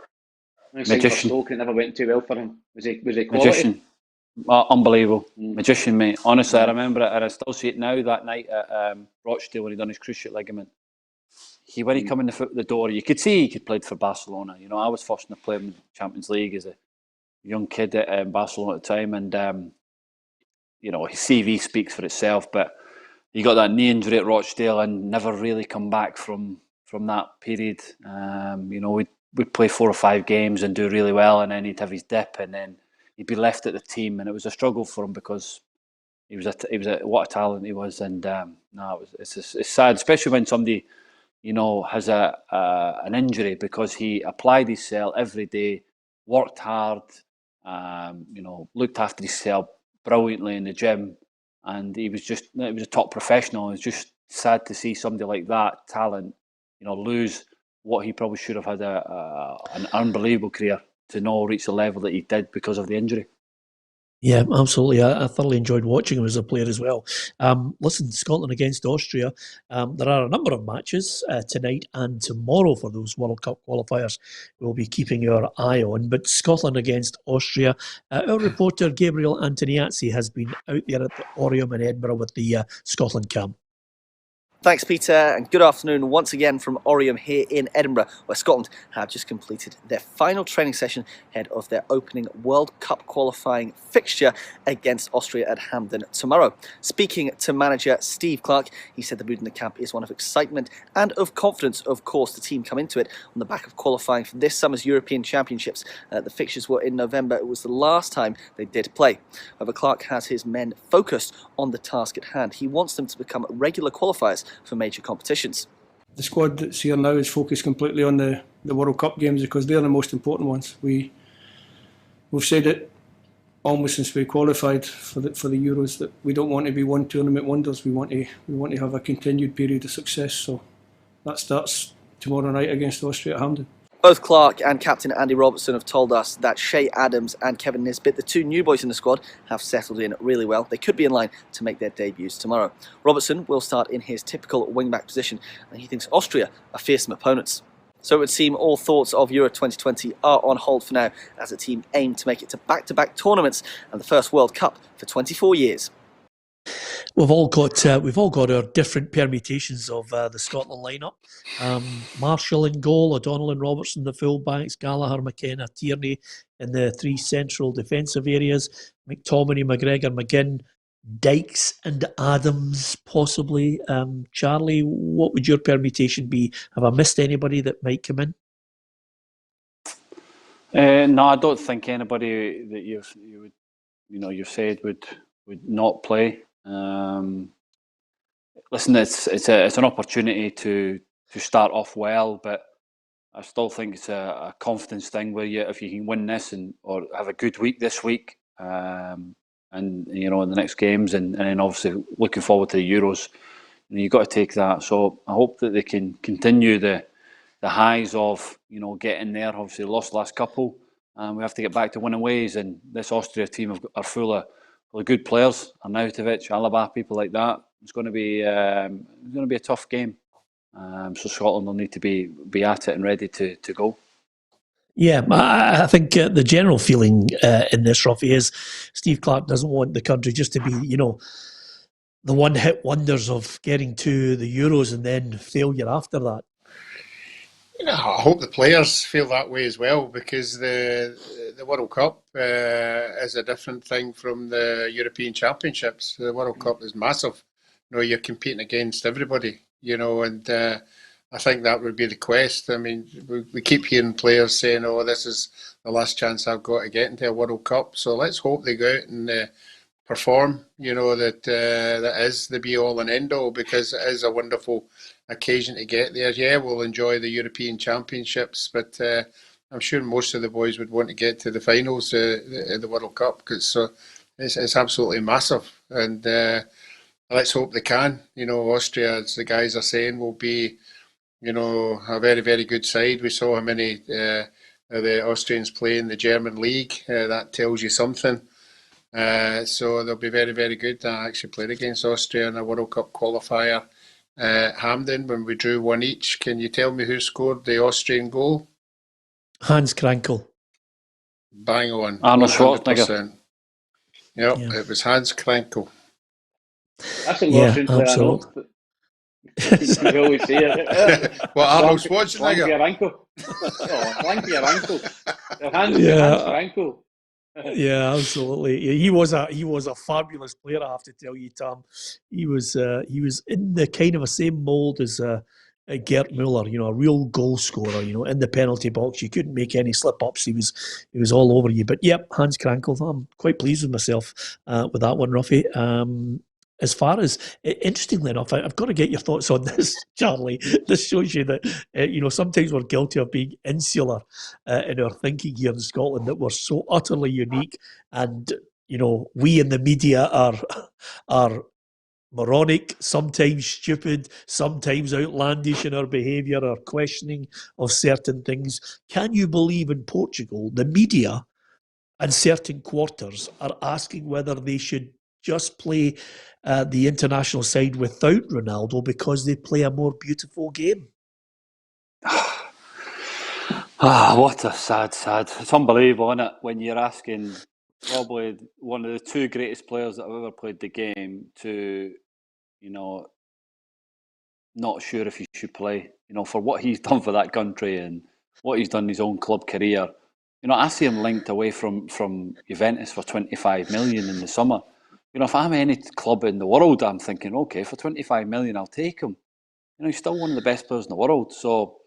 He signed for Stoke, and it never went too well for him. Was he quality? Magician. Unbelievable. Magician, mate. Honestly, I remember it, and I still see it now. That night at Rochdale, when he done his cruciate ligament, when he come in the door, you could see he could played for Barcelona. I was fortunate to play in the Champions League as a young kid at Barcelona at the time, and his CV speaks for itself. But he got that knee injury at Rochdale and never really come back from that period. We'd play 4 or 5 games and do really well, and then he'd have his dip, and then he'd be left at the team, and it was a struggle for him because he was what a talent he was. And it's sad, especially when somebody has an injury, because he applied himself every day, worked hard, looked after himself brilliantly in the gym, and he was a top professional. It's just sad to see somebody like that talent, lose what he probably should have had an unbelievable career to not reach the level that he did because of the injury. Yeah, absolutely. I thoroughly enjoyed watching him as a player as well. Listen, Scotland against Austria. There are a number of matches tonight and tomorrow for those World Cup qualifiers we'll be keeping our eye on. But Scotland against Austria, our reporter Gabriel Antoniazzi has been out there at the Orium in Edinburgh with the Scotland camp. Thanks, Peter, and good afternoon once again from Oriam here in Edinburgh, where Scotland have just completed their final training session ahead of their opening World Cup qualifying fixture against Austria at Hampden tomorrow. Speaking to manager Steve Clarke, he said the mood in the camp is one of excitement and of confidence. Of course, the team come into it on the back of qualifying for this summer's European Championships. The fixtures were in November. It was the last time they did play. However, Clarke has his men focused on the task at hand. He wants them to become regular qualifiers for major competitions. The squad that's here now is focused completely on the World Cup games because they're the most important ones. We've said it almost since we qualified for the Euros that we don't want to be one tournament wonders. We want to have a continued period of success. So that starts tomorrow night against Austria at Hampden. Both Clarke and captain Andy Robertson have told us that Shay Adams and Kevin Nisbet, the two new boys in the squad, have settled in really well. They could be in line to make their debuts tomorrow. Robertson will start in his typical wing-back position, and he thinks Austria are fearsome opponents. So it would seem all thoughts of Euro 2020 are on hold for now, as the team aim to make it to back-to-back tournaments and the first World Cup for 24 years. We've all got our different permutations of the Scotland lineup. Marshall in goal, O'Donnell and Robertson the full-backs, Gallagher, McKenna, Tierney in the three central defensive areas, McTominay, McGregor, McGinn, Dykes and Adams possibly. Charlie, what would your permutation be? Have I missed anybody that might come in? No, I don't think anybody that you've said would not play. Listen, it's an opportunity to start off well, but I still think it's a confidence thing where if you can win this or have a good week this week, and in the next games, and then obviously looking forward to the Euros, you've got to take that. So I hope that they can continue the highs of getting there. Obviously lost the last couple, and we have to get back to winning ways. And this Austria team are full of good players. Arnautovic, Alaba, people like that. It's going to be a tough game. So Scotland will need to be at it and ready to go. Yeah, I think the general feeling in this, Roughie, is Steve Clarke doesn't want the country just to be, the one-hit wonders of getting to the Euros and then failure after that. I hope the players feel that way as well, because the World Cup is a different thing from the European Championships. The World Cup is massive. You're competing against everybody, and I think that would be the quest. I mean, we keep hearing players saying, "Oh, this is the last chance I've got to get into a World Cup." So let's hope they go out and perform. That is the be all and end all, because it is a wonderful occasion to get there. Yeah, we'll enjoy the European Championships, but I'm sure most of the boys would want to get to the finals of the World Cup, because it's absolutely massive. And let's hope they can. Austria, as the guys are saying, will be a very, very good side. We saw how many the Austrians play in the German league. That tells you something. So they'll be very, very good. I actually played against Austria in a World Cup qualifier at Hampden when we drew 1 each. Can you tell me who scored the Austrian goal? Hans Krankel. Bang on. Arnold Schwarzenegger. Yep, yeah. It was Hans Krankel. That's an Austrian player, I know. You always say it. Well, Arnold Schwarzenegger. Flanky of ankle. Hans Krankel. Yeah, absolutely. He was a fabulous player, I have to tell you, Tam. He was in the kind of the same mould as Gerd Muller, a real goal scorer, in the penalty box. You couldn't make any slip-ups. He was all over you. But, yep, Hans Krankel. I'm quite pleased with myself with that one, Roughie. As far as, interestingly enough, I've got to get your thoughts on this, Charlie. This shows you that, sometimes we're guilty of being insular in our thinking here in Scotland, that we're so utterly unique. And, we in the media are moronic, sometimes stupid, sometimes outlandish in our behaviour, our questioning of certain things. Can you believe in Portugal, the media and certain quarters are asking whether they should just play the international side without Ronaldo because they play a more beautiful game? What a sad. It's unbelievable, isn't it? When you're asking probably one of the two greatest players that have ever played the game to, not sure if he should play. You know, for what he's done for that country and what he's done in his own club career. You know, I see him linked away from Juventus for 25 million in the summer. You know, if I'm any club in the world, I'm thinking, okay, for 25 million, I'll take him. You know, he's still one of the best players in the world. So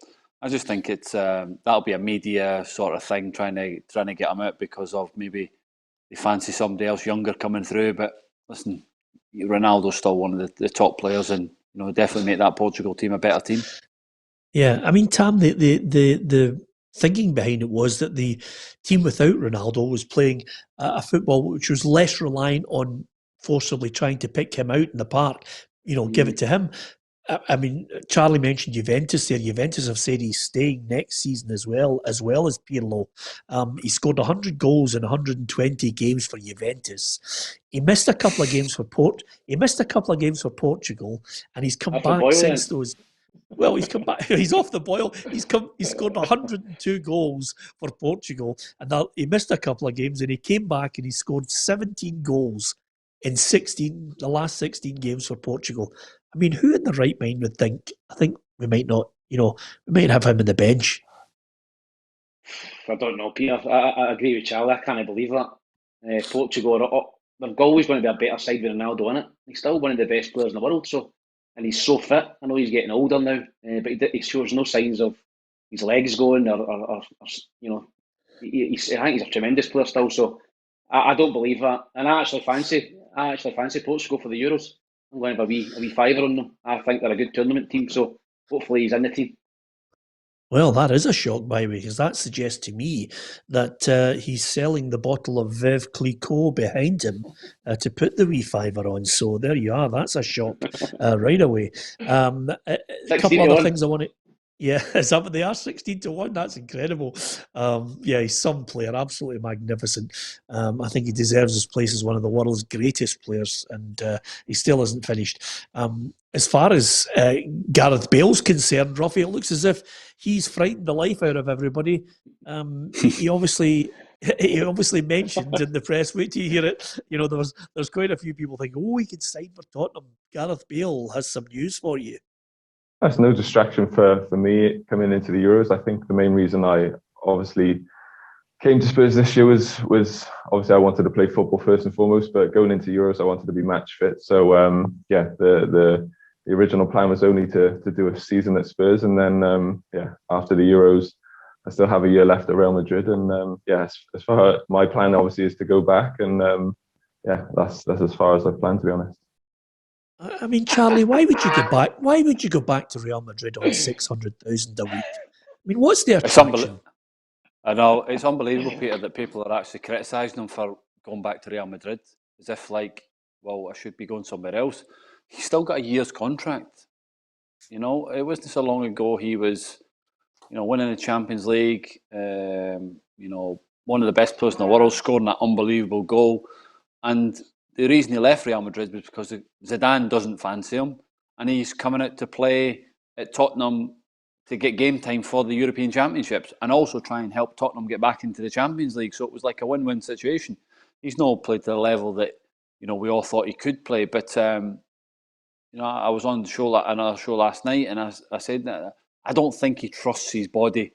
I just think it's that'll be a media sort of thing, trying to get him out because of maybe they fancy somebody else younger coming through. But listen, Ronaldo's still one of the top players, and you know, definitely make that Portugal team a better team. Yeah, I mean, Tam, the thinking behind it was that the team without Ronaldo was playing a football which was less reliant on forcibly trying to pick him out in the park, you know, give it to him. I mean, Charlie mentioned Juventus there. Juventus have said he's staying next season as well as Pirlo. He scored 100 goals in 120 games for Juventus. He missed a couple of games for Portugal, and he's come back since those. Well, he's come back. He's off the boil. He scored 102 goals for Portugal, and he missed a couple of games, and he came back and he scored 17 goals in the last 16 games for Portugal. I mean, who in the right mind would think? I think we might not. You know, we might have him on the bench. I don't know, Peter. I agree with Charlie. I can't believe that. Portugal they're always going to be a better side with Ronaldo in it. He's still one of the best players in the world. So. And he's so fit. I know he's getting older now, but he shows no signs of his legs going or you know, I think he's a tremendous player still. So I don't believe that. And I actually fancy Portugal for the Euros. I'm going to have a wee fiver on them. I think they're a good tournament team. So hopefully he's in the team. Well, that is a shock, by the way, because that suggests to me that he's selling the bottle of Veuve Clicquot behind him to put the wee fiver on. So there you are. That's a shock right away. A couple other things I want to... Yeah, is that what they are? 16-1? That's incredible. Yeah, he's some player, absolutely magnificent. I think he deserves his place as one of the world's greatest players, and he still isn't finished. As far as Gareth Bale's concerned, Roughie, it looks as if he's frightened the life out of everybody. He obviously mentioned in the press. Wait till you hear it. You know, there's quite a few people thinking, "Oh, he could sign for Tottenham." Gareth Bale has some news for you. That's no distraction for me coming into the Euros. I think the main reason I obviously came to Spurs this year was obviously I wanted to play football first and foremost, but going into Euros I wanted to be match fit. So the original plan was only to do a season at Spurs, and then after the Euros I still have a year left at Real Madrid, and as far my plan obviously is to go back, and that's as far as I plan, to be honest. I mean, Charlie, why would you go back? Why would you go back to Real Madrid on 600,000 a week? I mean, what's the attraction? I know, it's unbelievable, Peter, that people are actually criticising him for going back to Real Madrid, as if like, well, I should be going somewhere else. He's still got a year's contract. You know, it wasn't so long ago he was, you know, winning the Champions League. You know, one of the best players in the world, scoring that unbelievable goal, and the reason he left Real Madrid was because Zidane doesn't fancy him, and he's coming out to play at Tottenham to get game time for the European Championships, and also try and help Tottenham get back into the Champions League. So it was like a win-win situation. He's not played to the level that, you know, we all thought he could play. But you know, I was on the show, another show last night, and I said that I don't think he trusts his body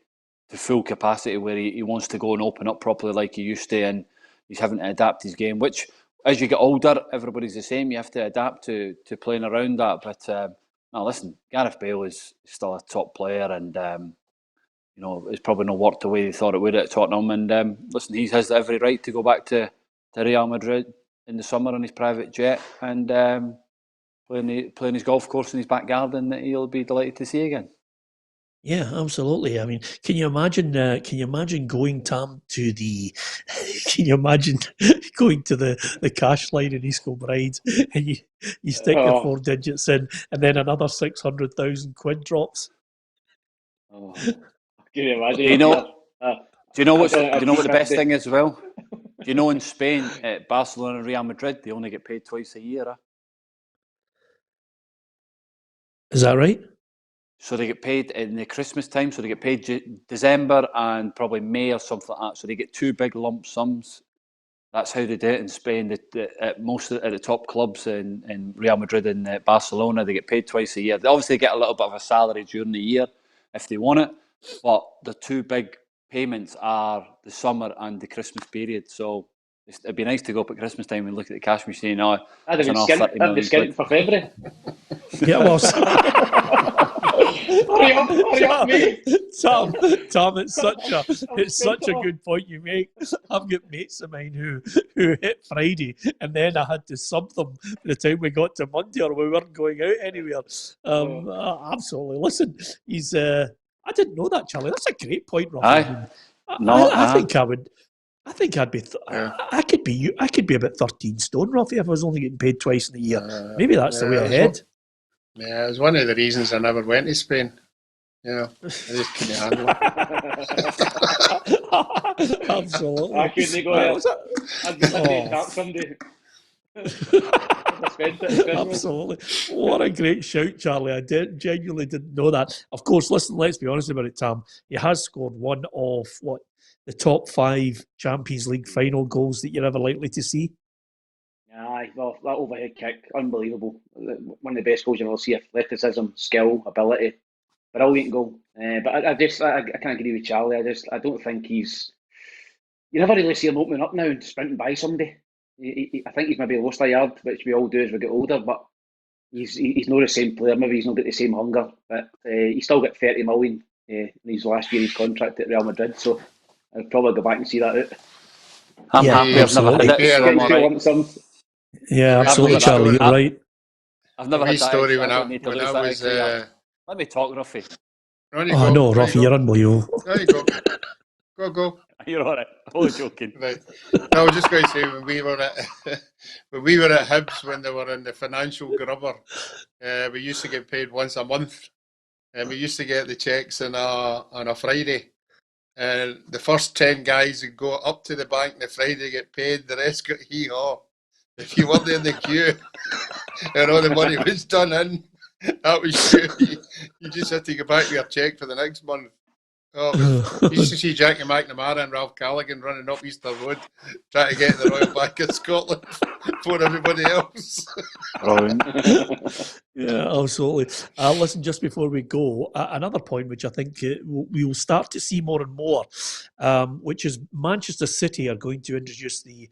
to full capacity where he wants to go and open up properly like he used to, and he's having to adapt his game, which, as you get older, everybody's the same. You have to adapt to playing around that. But no, listen, Gareth Bale is still a top player, and you know, it's probably not worked the way they thought it would at Tottenham. And listen, he has every right to go back to Real Madrid in the summer on his private jet and playing his golf course in his back garden that he'll be delighted to see again. Yeah, absolutely. I mean, can you imagine going, Tam, to the? Can you imagine going to the cash line in East Kilbride and you stick your 4 digits in, and then another 600,000 quid drops? Oh, can you imagine? Do you know what the best thing is as well? Do you know in Spain at Barcelona and Real Madrid they only get paid twice a year? Is that right? So they get paid in the Christmas time, so they get paid December and probably May or something like that. So they get 2 big lump sums That's how they do it in Spain. At the top clubs in Real Madrid and Barcelona, they get paid twice a year. They obviously get a little bit of a salary during the year if they want it, but the two big payments are the summer and the Christmas period. So it'd be nice to go up at Christmas time and look at the cash machine. I'd have been skint for February. Yeah, well, hurry up, mate. Tom, it's such a good point you make. I've got mates of mine who hit Friday, and then I had to sub them by the time we got to Monday, or we weren't going out anywhere. Absolutely. Listen, he's. I didn't know that, Charlie. That's a great point, Roughie. I think I would. I think I'd be. I could be. I could be about 13 stone, Roughie, if I was only getting paid twice in a year. Maybe that's the way ahead. Yeah, it was one of the reasons I never went to Spain. I just couldn't handle it. Absolutely. I couldn't go there. I'd be paid that someday. Absolutely. What a great shout, Charlie. I genuinely didn't know that. Of course, listen, let's be honest about it, Tam. He has scored one of the top 5 Champions League final goals that you're ever likely to see. Aye, well, that overhead kick, unbelievable. One of the best goals you'll ever see. Athleticism, skill, ability, brilliant goal. But I can't agree with Charlie. I don't think he's. You never really see him opening up now and sprinting by somebody. I think he's maybe lost a yard, which we all do as we get older. But he's not the same player. Maybe he's not got the same hunger. But he's still got 30 million in his last year of his contract at Real Madrid. So I'll probably go back and see that out. I'm happy I've never had it. Yeah, absolutely, Charlie. You're right. I've never had that story when I was. Let me talk, Roughie. Oh no, Roughie, you're unbelievable. There you go. Go. You're all right. I was joking. Right. No, I was just going to say when we were at Hibs when they were in the financial grubber, we used to get paid once a month, and we used to get the checks on a Friday. And the first 10 guys would go up to the bank on the Friday to get paid. The rest got hee-haw. If you weren't in the queue and all the money was done in, that was you just had to go back with your cheque for the next month. You used to see Jackie McNamara and Ralph Callaghan running up Easter Road trying to get the Royal Bank of Scotland before everybody else. Yeah, absolutely. Listen, just before we go, another point which I think we will start to see more and more, which is Manchester City are going to introduce the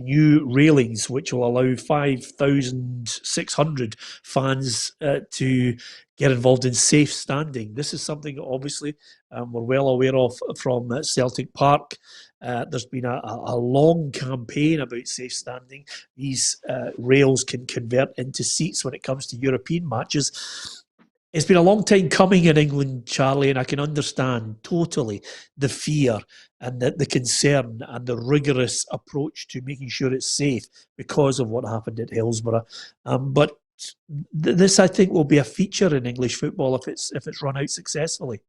new railings, which will allow 5,600 fans to get involved in safe standing. This is something, obviously, we're well aware of from Celtic Park. There's been a long campaign about safe standing. These rails can convert into seats when it comes to European matches. It's been a long time coming in England, Charlie, and I can understand totally the fear and the concern and the rigorous approach to making sure it's safe because of what happened at Hillsborough. But this, I think, will be a feature in English football if it's run out successfully.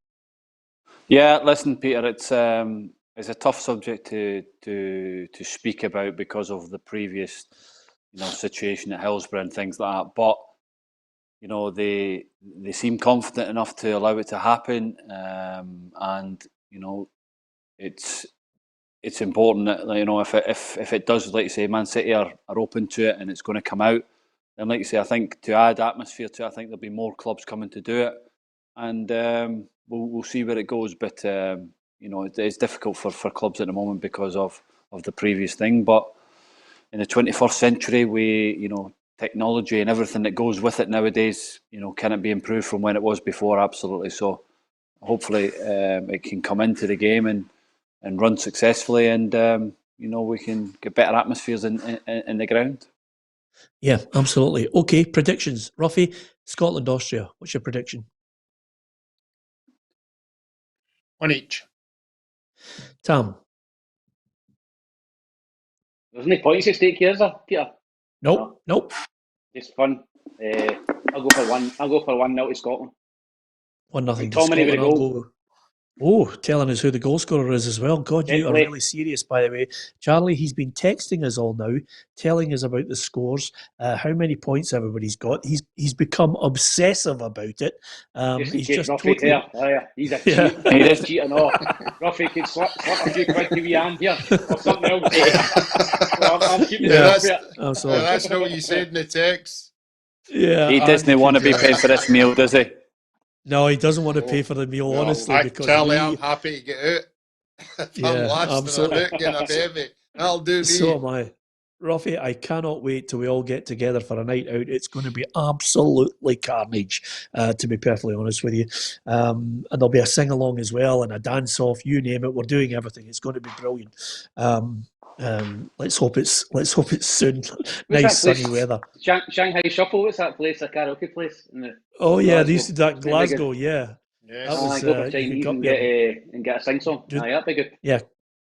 Yeah, listen, Peter, it's a tough subject to speak about because of the previous, situation at Hillsborough and things like that. But they seem confident enough to allow it to happen, and it's important that if it does, like you say, Man City are open to it and it's going to come out. Then, like you say, I think to add atmosphere to it, I think there'll be more clubs coming to do it, and we'll see where it goes. But it's difficult for clubs at the moment because of the previous thing. But in the 21st century, technology and everything that goes with it nowadays, can it be improved from when it was before? Absolutely. So hopefully it can come into the game and run successfully, and we can get better atmospheres in the ground. Yeah, absolutely. Okay, predictions. Roughie, Scotland, Austria. What's your prediction? 1 each. Tam? There's no points at stake here, is there, Peter? Nope. Just fun. I'll go for 1-0 to Scotland. 1-0 to Tommy Scotland. Oh, telling us who the goal scorer is as well. God, you are Definitely. really serious, by the way. Charlie, he's been texting us all now, telling us about the scores, how many points everybody's got. He's become obsessive about it. Just in He's case just Roughie totally... there. He's a Yeah. cheat. He's a cheat and all. Roughie could slip a few quid to wee arm here or something else. Well, I'm keeping it up here. That's not what you said in the text. Yeah, He doesn't want to be paying for this meal, does he? No, he doesn't want to pay for the meal, honestly. Because Charlie, I'm happy to get out. If I'm last absolutely. in a book and a baby, that'll do me. So am I. Roughie, I cannot wait till we all get together for a night out. It's going to be absolutely carnage, to be perfectly honest with you. And there'll be a sing-along as well and a dance-off, you name it. We're doing everything. It's going to be brilliant. Let's hope it's soon. Nice sunny weather. Shanghai Shuffle, what's that place? A karaoke place? They used to do that in Glasgow, yeah. Yes. That was, go for Chinese and get a sing-song. That'd be good. Yeah,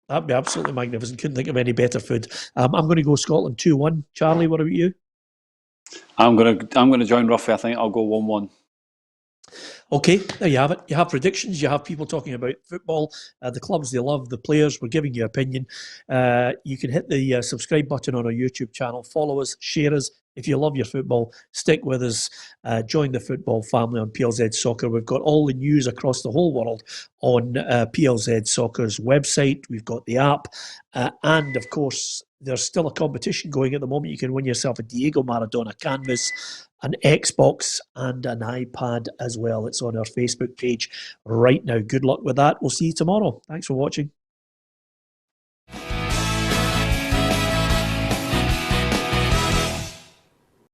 that'd be absolutely magnificent. Couldn't think of any better food. I'm going to go Scotland 2-1. Charlie, what about you? I'm going to join Roughie. I think I'll go 1-1. Okay, there you have it. You have predictions. You have people talking about football, the clubs they love, the players. We're giving you opinion. You can hit the subscribe button on our YouTube channel. Follow us, share us. If you love your football, stick with us. Join the football family on PLZ Soccer. We've got all the news across the whole world on PLZ Soccer's website. We've got the app. And, of course, there's still a competition going at the moment. You can win yourself a Diego Maradona canvas, an Xbox and an iPad as well. It's on our Facebook page right now. Good luck with that. We'll see you tomorrow. Thanks for watching.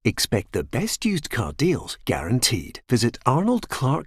Expect the best used car deals guaranteed. Visit arnoldclark.co.uk.